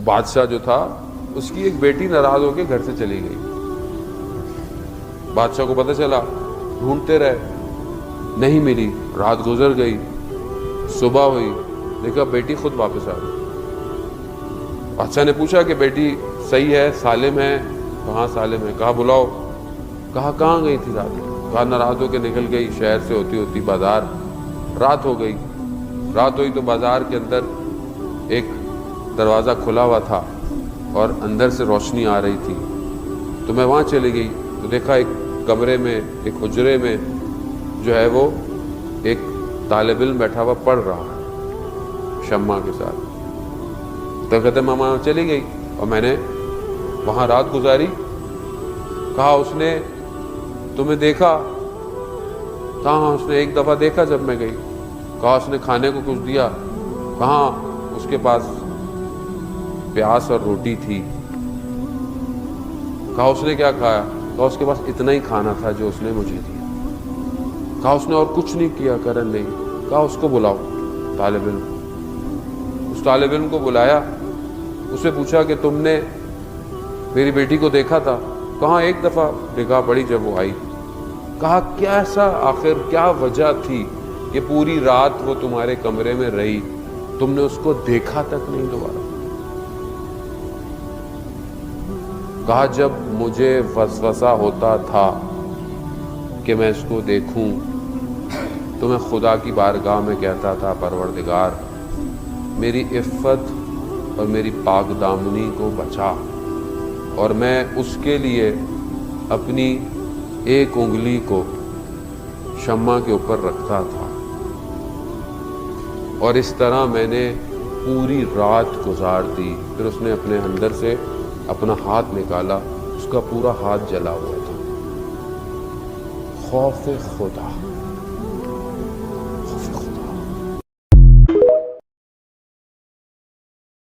بادشاہ جو تھا اس کی ایک بیٹی ناراض ہو کے گھر سے چلی گئی. بادشاہ کو پتہ چلا, ڈھونڈتے رہے, نہیں ملی. رات گزر گئی, صبح ہوئی, دیکھا بیٹی خود واپس آ گئی. بادشاہ نے پوچھا کہ بیٹی صحیح ہے, سالم ہے؟ کہاں سالم ہے. کہا بلاؤ. کہا کہاں گئی تھی رات؟ کہا ناراض ہو کے نکل گئی, شہر سے ہوتی ہوتی بازار. رات ہو گئی. رات ہوئی تو بازار کے اندر ایک دروازہ کھلا ہوا تھا اور اندر سے روشنی آ رہی تھی, تو میں وہاں چلی گئی تو دیکھا ایک کمرے میں, ایک حجرے میں جو ہے وہ ایک طالب علم بیٹھا ہوا پڑھ رہا ہے شمع کے ساتھ. تو کہتے میں وہاں چلی گئی اور میں نے وہاں رات گزاری. کہا اس نے تمہیں دیکھا؟ کہاں اس نے ایک دفعہ دیکھا جب میں گئی. کہا اس نے کھانے کو کچھ دیا؟ کہاں اس کے پاس پیاز اور روٹی تھی. کہا اس نے کیا کھایا؟ کہا اس کے پاس اتنا ہی کھانا تھا جو اس نے مجھے دیا. کہا اس نے اور کچھ نہیں کیا؟ کرن نہیں. کہا اس کو بلاؤ, طالب علم. اس طالب علم کو بلایا, اس سے پوچھا کہ تم نے میری بیٹی کو دیکھا تھا؟ کہاں ایک دفعہ نگاہ پڑی جب وہ آئی. کہا کیا ایسا آخر کیا وجہ تھی کہ پوری رات وہ تمہارے کمرے میں رہی, تم نے اس کو دیکھا تک نہیں دوبارہ؟ کہا جب مجھے وسوسہ ہوتا تھا کہ میں اس کو دیکھوں تو میں خدا کی بارگاہ میں کہتا تھا پروردگار میری عفت اور میری پاک دامنی کو بچا, اور میں اس کے لیے اپنی ایک انگلی کو شمع کے اوپر رکھتا تھا, اور اس طرح میں نے پوری رات گزار دی. پھر اس نے اپنے اندر سے اپنا ہاتھ نکالا, اس کا پورا ہاتھ جلا ہوا تھا. خوف خدا.